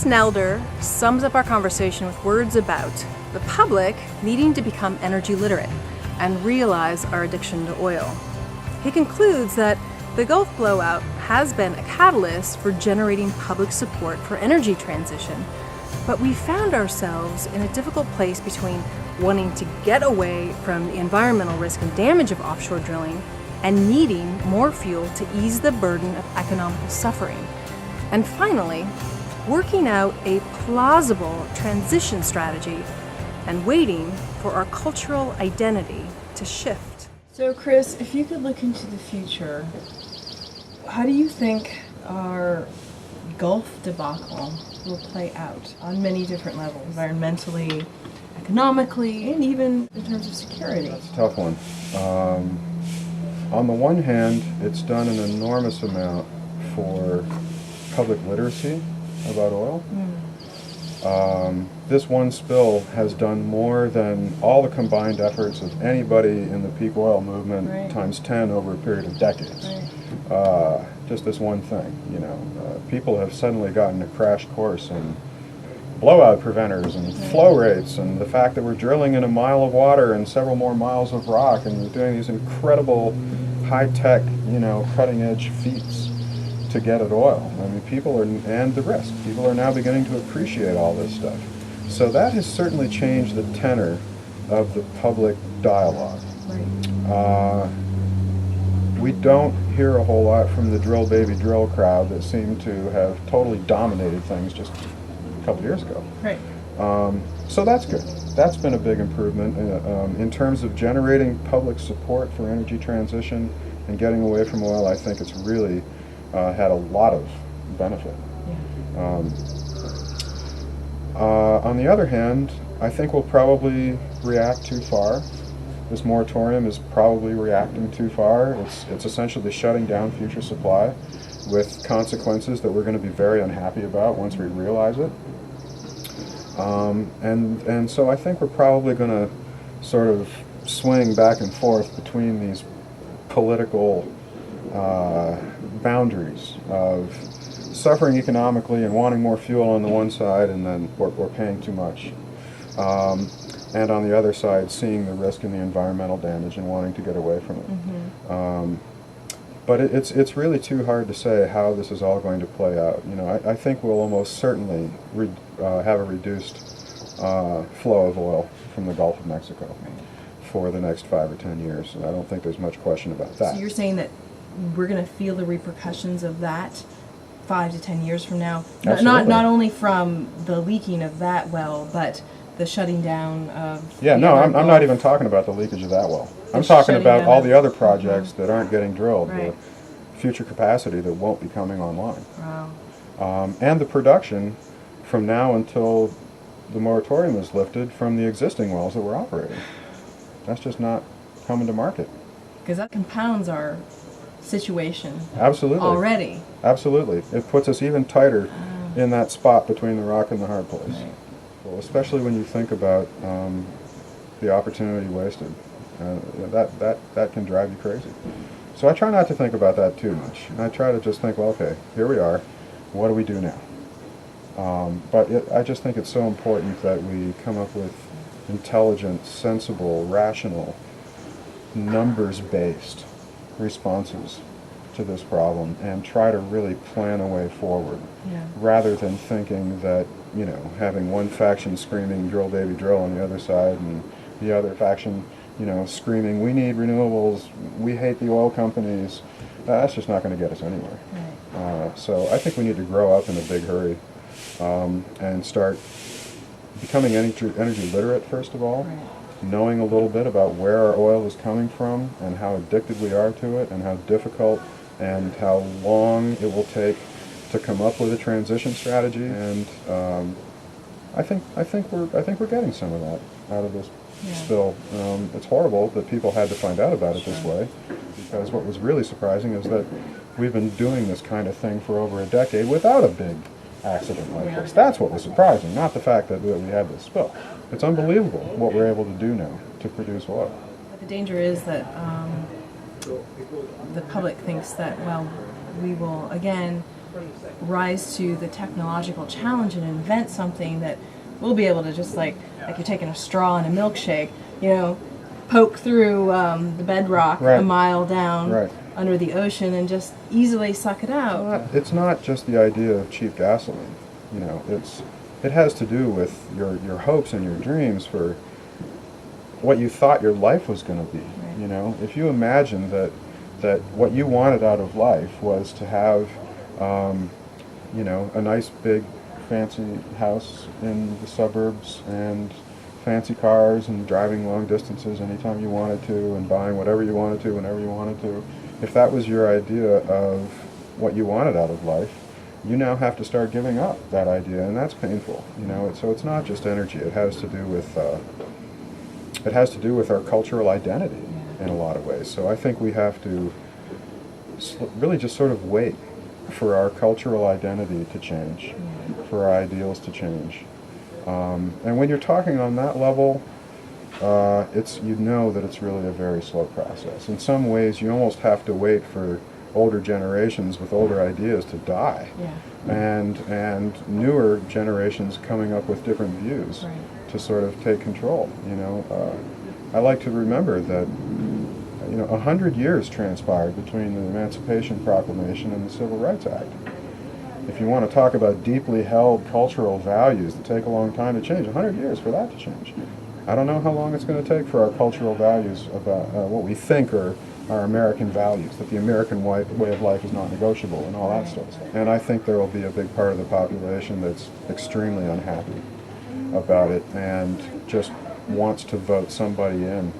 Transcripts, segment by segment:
Nelder sums up our conversation with words about the public needing to become energy literate and realize our addiction to oil. He concludes that the Gulf blowout has been a catalyst for generating public support for energy transition, but we found ourselves in a difficult place between wanting to get away from the environmental risk and damage of offshore drilling and needing more fuel to ease the burden of economical suffering. And finally, working out a plausible transition strategy and waiting for our cultural identity to shift. So Kris, if you could look into the future, how do you think our Gulf debacle will play out on many different levels, environmentally, economically, and even in terms of security? That's a tough one. On the one hand, it's done an enormous amount for public literacy about oil. This one spill has done more than all the combined efforts of anybody in the peak oil movement times 10 over a period of decades. Just this one thing, people have suddenly gotten a crash course in blowout preventers and flow rates and the fact that we're drilling in a mile of water and several more miles of rock and we're doing these incredible high-tech, cutting-edge feats to get at oil. I mean, and the risk. People are now beginning to appreciate all this stuff. So that has certainly changed the tenor of the public dialogue. We don't hear a whole lot from the drill baby drill crowd that seemed to have totally dominated things just a couple years ago. So that's good. That's been a big improvement in terms of generating public support for energy transition and getting away from oil. I think it's really had a lot of benefit. On the other hand, I think we'll probably react too far. This moratorium is probably reacting too far. It's essentially shutting down future supply with consequences that we're going to be very unhappy about once we realize it. And so I think we're probably going to sort of swing back and forth between these political boundaries of suffering economically and wanting more fuel on the one side and then we're paying too much. And on the other side, seeing the risk in the environmental damage and wanting to get away from it. But it's really too hard to say how this is all going to play out. I think we'll almost certainly have a reduced flow of oil from the Gulf of Mexico for the next 5 or 10 years. And I don't think there's much question about that. So you're saying that we're going to feel the repercussions of that 5 to 10 years from now? Not only from the leaking of that well, but the shutting down of... I'm not even talking about the leakage of that well. I'm talking about all the other projects that aren't getting drilled, the future capacity that won't be coming online. And the production from now until the moratorium is lifted from the existing wells that we're operating. That's just not coming to market. Because that compounds our situation. Absolutely. Already. Absolutely. It puts us even tighter in that spot between the rock and the hard place. Well, especially when you think about the opportunity wasted. That can drive you crazy. So I try not to think about that too much. I try to just think, well, okay, here we are. What do we do now? I just think it's so important that we come up with intelligent, sensible, rational, numbers-based responses to this problem and try to really plan a way forward rather than thinking that, having one faction screaming drill baby drill on the other side and the other faction, screaming we need renewables, we hate the oil companies. That's just not going to get us anywhere. So I think we need to grow up in a big hurry and start becoming energy literate first of all. Knowing a little bit about where our oil is coming from and how addicted we are to it and how difficult and how long it will take to come up with a transition strategy. And I think we're getting some of that out of this spill. It's horrible that people had to find out about it this way, because what was really surprising is that we've been doing this kind of thing for over a decade without a big accident like this. That's what was surprising, not the fact that we had this spill. It's unbelievable what we're able to do now to produce oil. But the danger is that the public thinks that, we will, again, rise to the technological challenge and invent something that we'll be able to just like you're taking a straw in a milkshake, you know, poke through the bedrock Right. a mile down Right. under the ocean and just easily suck it out. It's not just the idea of cheap gasoline. You know, it has to do with your hopes and your dreams for what you thought your life was going to be. Right. You know, if you imagine that what you wanted out of life was to have, you know, a nice big fancy house in the suburbs and fancy cars and driving long distances anytime you wanted to and buying whatever you wanted to whenever you wanted to. If that was your idea of what you wanted out of life, you now have to start giving up that idea, and that's painful. You know, so it's not just energy. It has to do with our cultural identity in a lot of ways. So I think we have to really just sort of wait for our cultural identity to change, for our ideals to change. And when you're talking on that level, you know that it's really a very slow process. In some ways, you almost have to wait for older generations with older ideas to die, and newer generations coming up with different views to sort of take control. You know, I like to remember that 100 years transpired between the Emancipation Proclamation and the Civil Rights Act. If you want to talk about deeply held cultural values that take a long time to change, 100 years for that to change. I don't know how long it's going to take for our cultural values about what we think are our American values, that the American way of life is non-negotiable and all that stuff. And I think there will be a big part of the population that's extremely unhappy about it and just wants to vote somebody in,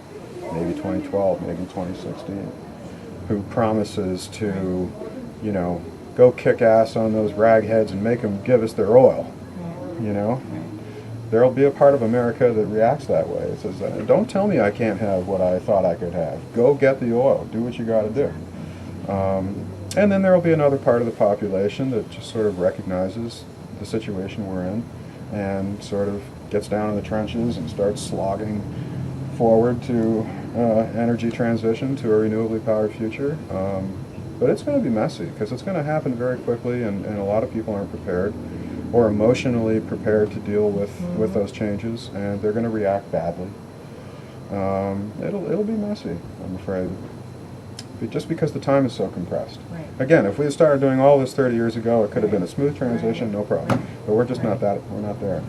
maybe 2012, maybe 2016, who promises to, you know, go kick ass on those ragheads and make them give us their oil, you know? There'll be a part of America that reacts that way. It says, don't tell me I can't have what I thought I could have. Go get the oil. Do what you got to do. And then there'll be another part of the population that just sort of recognizes the situation we're in and sort of gets down in the trenches and starts slogging forward to energy transition to a renewably powered future. But it's going to be messy because it's going to happen very quickly, and a lot of people aren't prepared or emotionally prepared to deal with those changes, and they're going to react badly. It'll be messy, I'm afraid, just because the time is so compressed. Again, if we had started doing all this 30 years ago, it could have been a smooth transition, no problem. But we're just not that. We're not there.